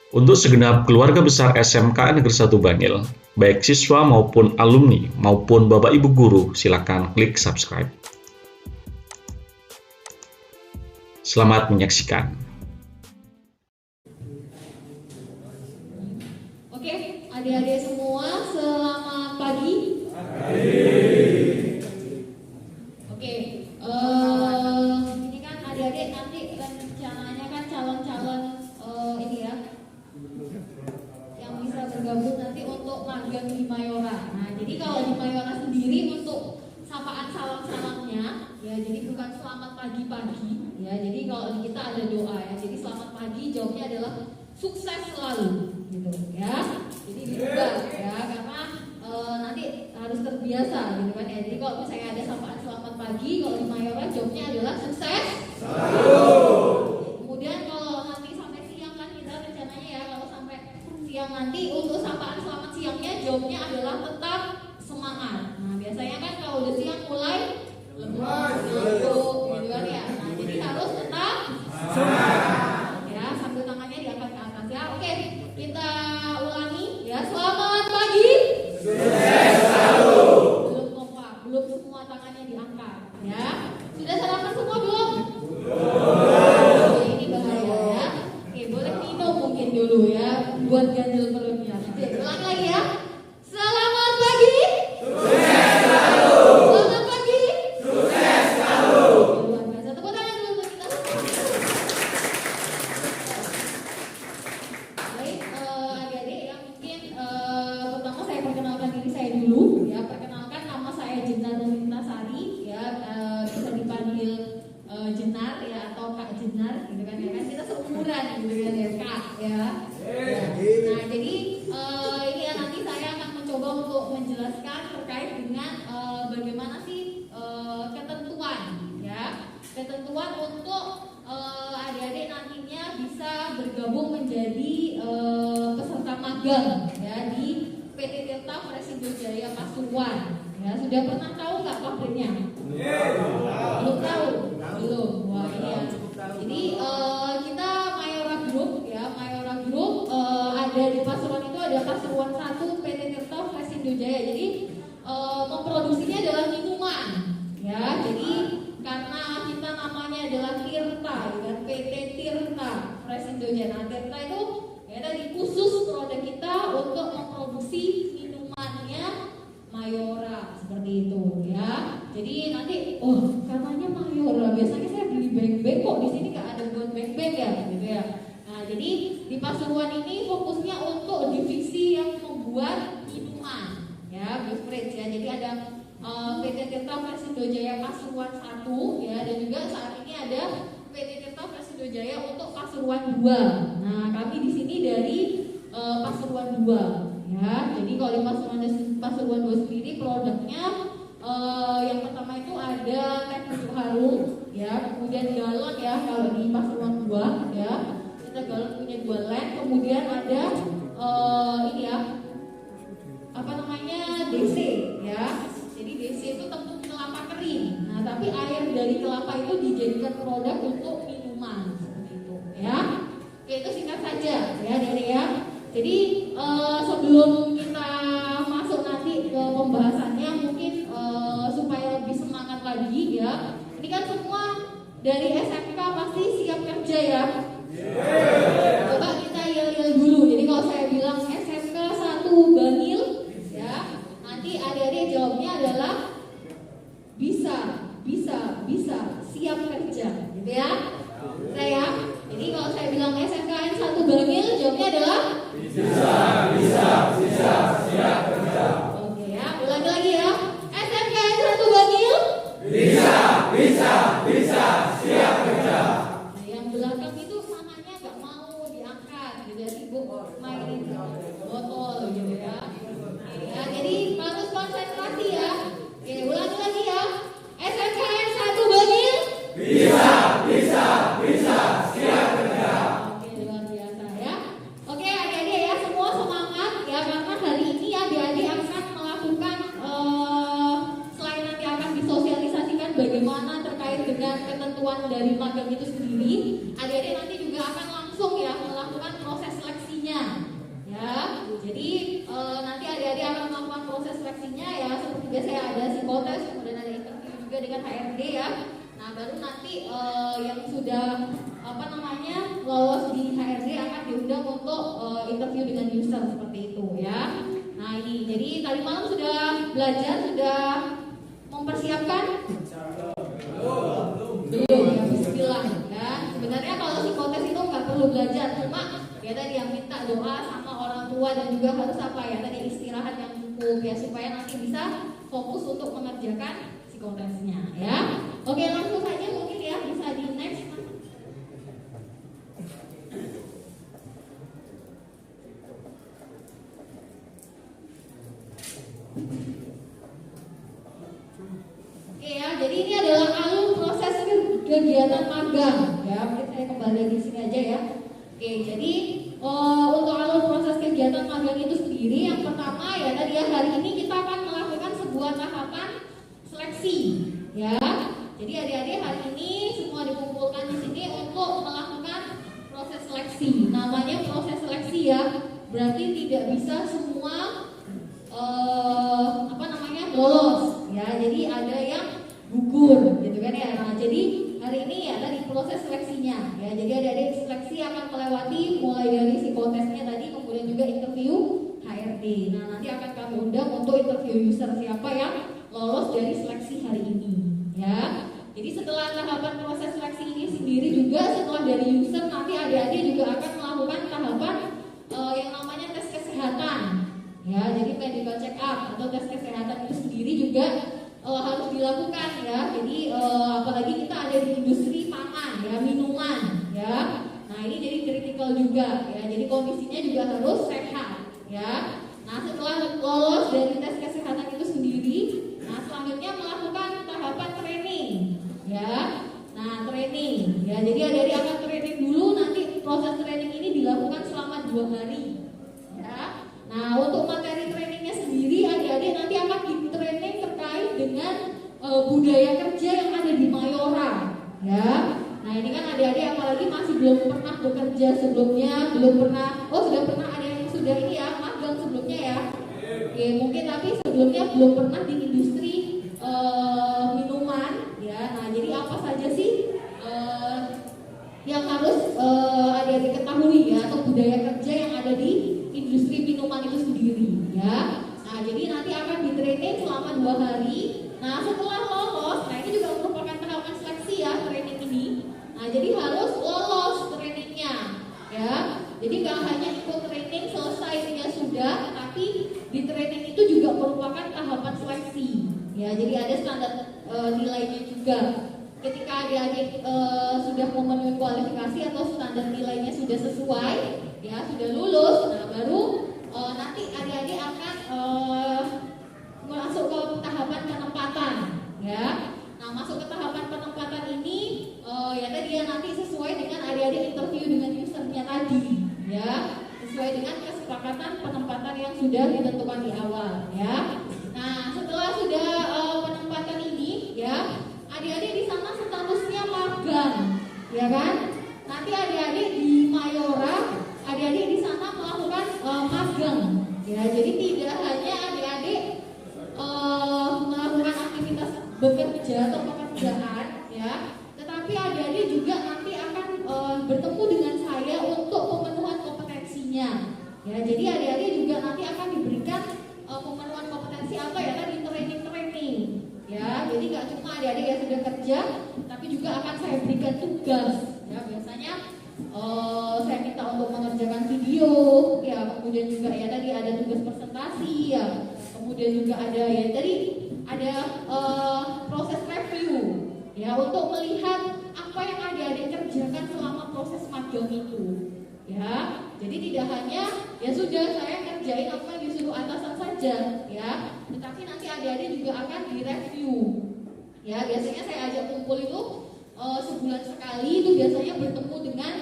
Untuk segenap keluarga besar SMK Negeri 1 Bangil, baik siswa maupun alumni maupun Bapak Ibu guru, silakan klik subscribe. Selamat menyaksikan. Oke, adik-adik semua, selamat pagi. Oke, ini kan adik-adik nanti rencananya kan calon-calon ini ya, yang bisa bergabung nanti untuk magang di Mayora. Nah, jadi kalau di Mayora sendiri untuk sapaan salam-salamnya, ya jadi bukan selamat pagi-pagi, ya jadi kalau di kita ada doa ya, jadi selamat pagi jawabnya adalah sukses selalu, gitu ya. Jadi diubah ya, karena nanti harus terbiasa, gitu kan ya. Jadi kalau misalnya ada sapaan selamat pagi, kalau di Mayora jawabnya adalah sukses selalu. Kemudian kalau nanti sampai siang kan kita rencananya ya, kalau sampai siang nanti untuk sapaan selamat siangnya jawabnya adalah tetap semangat. Nah biasanya kan kalau udah siang mulai lemas, ngantuk, gitu kan ya. Nah jadi harus tetap semangat ya, sambil tangannya diangkat ke atas ya. Oke, kita ulangi ya. Selamat pagi. Sukses selalu. Belum kompak, belum semua tangannya diangkat ya. Sudah sarapan semua belum? Oke, ini bahaya ya. Oke, boleh minum mungkin dulu ya, buat ganjil perutnya. Oke, ulangi lagi ya. Selamat pagi. Sukses selalu. Selamat pagi. Sukses selalu. Luar biasa. Tepuk tangan dulu untuk kita semua. Baik, adik-adik ya, mungkin pertama saya perkenalkan diri saya dulu ya. Perkenalkan, nama saya Jenar Nurintasari ya, bisa dipanggil Jenar ya, atau Kak Jenar gitu kan ya, kan kita seumuran gitu kan ya Kak ya. Nah jadi ini ya, nanti saya akan mencoba untuk menjelaskan terkait dengan bagaimana sih ketentuan ya, ketentuan untuk adik-adik nantinya bisa bergabung menjadi peserta magang ya di PT Tirta Presidio Jaya Pasuruan ya. Sudah pernah tahu nggak pabriknya? Belum tahu? Belum. Wah ini ya. Jadi kita Mayora Group ya, Mayora Group ada di Pasuruan, itu ada Pasuruan 1 PT Tirta Presidio Jaya. Jadi memproduksinya adalah minuman ya. Jadi karena kita namanya adalah Tirta dan PT Tirta Presidio Jaya. Nah, Tirta itu ya tadi khusus produk kita untuk memproduksi minumannya Mayora seperti itu ya. Jadi nanti katanya Mayora, biasanya saya beli bag-bag kok di sini nggak ada buat bag-bag ya gitu ya. Nah, jadi di Pasuruan ini fokusnya untuk divisi yang membuat minuman ya, beverage ya. Jadi ada PT Tirta Presidio Jaya Pasuruan 1 ya, dan juga saat ini ada PT Tirta Presidio Jaya untuk Pasuruan 2. Nah, kami di sini dari Pasuruan 2 ya. Jadi kalau di Pasuruan 2 sendiri produknya yang pertama itu ada teh pucuk harum ya, kemudian galon ya kalau di Pasuruan 2 ya. Kita galon punya 2 line, kemudian ada ini ya, apa namanya, DC ya. Jadi DC itu tepung kelapa kering. Nah, tapi air dari kelapa itu dijadikan produk untuk minuman seperti itu ya. Oke, itu singkat saja ya dari ya. Jadi sebelum kita masuk nanti ke pembahasannya, mungkin supaya lebih semangat lagi ya. Ini kan semua dari SMK pasti siap kerja ya. Coba kita yel-yel dulu. Jadi kalau saya bilang SMK 1 Bangil ya, nanti adik-adik jawabnya adalah bisa, siap kerja gitu ya. Saya, jadi kalau saya bilang SMKN 1 Bangil, jawabnya adalah bisa, siap kerja. Oke ya, ulangi lagi ya. SMKN 1 Bangil bisa, siap kerja. Nah, yang belakang itu tangannya nggak mau diangkat gitu ya, sibuk mainin botol gitu ya. Ya, jadi harus konsentrasi ya. Oke, ulangi lagi ya. SMKN 1 Bangil bisa, siap kerja. Oke, luar biasa ya. Oke, adik-adik ya, semua semangat. psikotes, kemudian ada interview juga dengan HRD ya. Nah baru nanti yang sudah lolos di HRD akan diundang untuk interview dengan user seperti itu ya. Nah ini, jadi tadi malam sudah belajar, sudah mempersiapkan? Belum ya, bismillah ya. Sebenarnya kalau psikotes itu nggak perlu belajar, cuma ya tadi yang minta doa sama orang tua dan juga harus apa ya tadi istirahat yang cukup ya supaya nanti bisa fokus untuk mengerjakan psikotesnya ya. Oke langsung saja mungkin ya bisa di next. Oke ya, jadi ini adalah alur proses kegiatan magang ya. Mungkin saya kembali di sini aja ya. Oke, jadi untuk alur proses kegiatan magang itu sendiri yang pertama ya tadi ya hari ini kita akan melakukan sebuah tahapan seleksi ya. Jadi adik-adik hari ini semua dikumpulkan di sini untuk melakukan proses seleksi. Namanya proses seleksi ya. Berarti tidak bisa semua lolos ya. Jadi ada yang gugur gitu kan ya. Nah, jadi hari ini ya tadi proses seleksinya ya. Jadi adik-adik seleksi akan melewati mulai dari psikotesnya tadi kemudian juga interview HRD. Nah, nanti akan kami undang untuk interview user siapa yang lolos dari seleksi hari ini ya. Jadi setelah tahapan proses seleksi ini sendiri juga setelah dari user nanti adik-adik juga akan melakukan tahapan yang namanya tes kesehatan ya. Jadi medical check up atau tes kesehatan itu sendiri juga harus dilakukan ya. Jadi apalagi kita ada di industri pangan ya, minuman ya. Nah ini jadi kritikal juga ya. Jadi kondisinya juga harus sehat ya. Nah setelah lolos dari tes kesehatan itu sendiri, nah selanjutnya melakukan tahapan training ya. Nah training ya. Jadi adik-adik akan training dulu. Nanti proses training ini dilakukan selama 2 hari ya. Nah untuk materi trainingnya sendiri adik-adik nanti akan di-training terkait dengan budaya kerja yang ada di Mayora ya. Nah ini kan adik-adik apalagi masih belum pernah bekerja sebelumnya, belum pernah, sudah pernah ada yang sudah ini ya magang sebelumnya ya. Oke mungkin tapi sebelumnya belum pernah di industri minuman ya. Nah jadi apa saja sih yang harus adik-adik ketahui ya atau budaya kerja yang ada di industri minuman itu sendiri ya. Nah jadi nanti akan di-training selama 2 hari. Nah setelah lolos, nah ini juga merupakan tahapan seleksi ya training ini. Nah jadi harus lolos trainingnya ya. Jadi nggak hanya ikut training selesai ya sudah, tapi di training itu juga merupakan tahapan seleksi ya. Jadi ada standar nilainya juga. Ketika adik-adik sudah memenuhi kualifikasi atau standar nilainya sudah sesuai ya, sudah lulus, nah baru nanti adik-adik akan masuk ke tahapan penempatan ya. Nah masuk ke tahapan penempatan ini ya tadi ya nanti sesuai dengan adik-adik interview dengan usernya tadi ya, sesuai dengan kesepakatan penempatan yang sudah ditentukan di awal ya. Nah setelah sudah penempatan ini ya, adik-adik di sana statusnya magang ya kan. Nanti adik-adik di Mayora, adik-adik di sana melakukan magang ya. Jadi tidak hanya adik-adik melakukan aktivitas bekerja atau pekerjaan ya, tetapi adik-adik juga nanti akan bertemu dengan saya untuk pemenuhan kompetensinya ya. Jadi adik-adik juga nanti akan diberikan pemenuhan kompetensi apa ya tadi training ya. Jadi nggak cuma adik-adik yang sudah kerja, tapi juga akan saya berikan tugas ya. Biasanya saya minta untuk mengerjakan video ya, kemudian juga ya tadi ada tugas presentasi ya, kemudian juga ada ya tadi ada proses review ya untuk melihat apa yang adik-adik kerjakan selama proses magang itu ya. Jadi tidak hanya ya sudah saya kerjain apa yang disuruh atasan saja ya, tetapi nanti adik-adik juga akan direview ya. Biasanya saya ajak kumpul itu sebulan sekali, itu biasanya bertemu dengan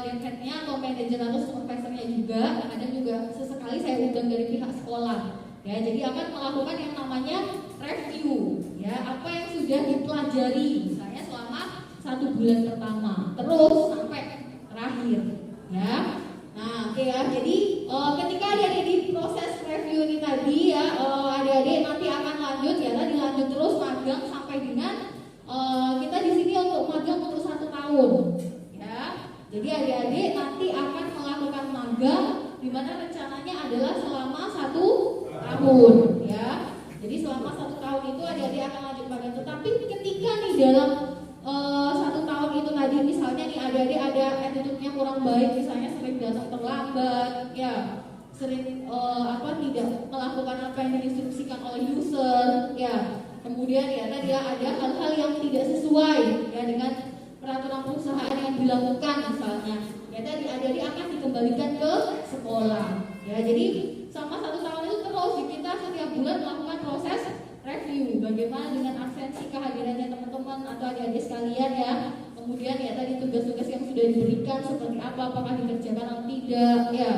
headnya atau manajer atau supervisornya juga. Kadang juga sesekali saya undang dari pihak sekolah ya. Jadi akan melakukan yang namanya review ya, apa yang sudah dipelajari misalnya selama 1 bulan pertama terus sampai terakhir ya. Nah oke ya. Jadi ketika adik-adik di proses review ini tadi ya, adik-adik nanti akan lanjut ya, tadi lanjut terus magang sampai dengan kita di sini untuk magang untuk 1 tahun ya. Jadi adik-adik nanti akan melakukan magang di mana rencananya adalah selama 1 tahun ya. Jadi selama 1 tahun itu adik-adik akan lanjut magang. Tetapi ketika nih dalam 1 tahun itu tadi misalnya nih adik-adik ada attitude-nya kurang baik, misalnya sering datang terlambat ya, sering tidak melakukan apa yang diinstruksikan oleh user ya, kemudian ya tadi ya ada hal-hal yang tidak sesuai ya dengan peraturan perusahaan yang dilakukan misalnya ya, tadi adik-adik akan dikembalikan ke sekolah ya. Jadi selama 1 tahun itu terus kita setiap bulan melakukan proses review bagaimana dengan absensi kehadirannya teman-teman atau adik-adik sekalian ya. Kemudian ya tadi tugas-tugas yang sudah diberikan seperti apa, apakah dikerjakan atau tidak ya.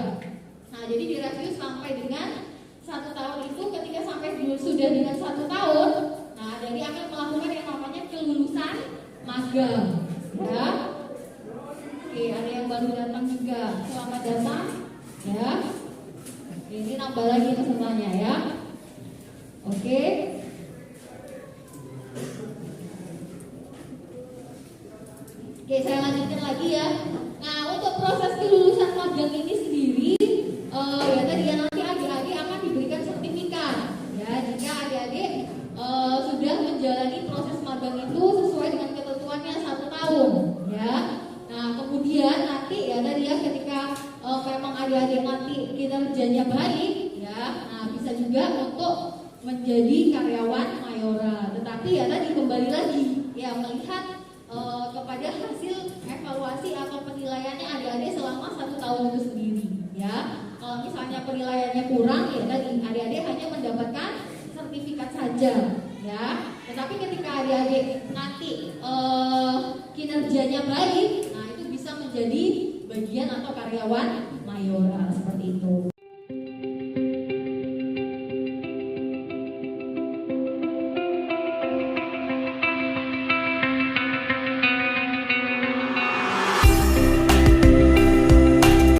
Nah jadi direview sampai dengan 1 tahun itu, ketika sampai sudah dengan 1 tahun, nah jadi akan melakukan yang namanya kelulusan magang ya. Oke, ada yang baru datang juga, selamat datang ya. Ini nambah lagi pesertanya ya. Oke. Oke, saya lanjutkan lagi ya. Nah, untuk proses kelulusan magang ini sendiri, ya tadi ya nanti adik-adik akan diberikan sertifikat. Ya, jika adik-adik sudah menjalani proses magang itu sesuai dengan ketentuannya 1 tahun. Ya. Nah, kemudian nanti ya tadi ya ketika memang adik-adik nanti kinerjanya baik, ya, nah bisa juga untuk menjadi karyawan Mayora. Tetapi ya tadi kembali lagi ya melihat kepada hasil evaluasi atau penilaiannya adik-adik selama 1 tahun itu sendiri ya. Kalau misalnya penilaiannya kurang ya tadi adik-adik hanya mendapatkan sertifikat saja ya. Tetapi ketika adik-adik nanti kinerjanya baik, nah itu bisa menjadi bagian atau karyawan Mayora seperti itu.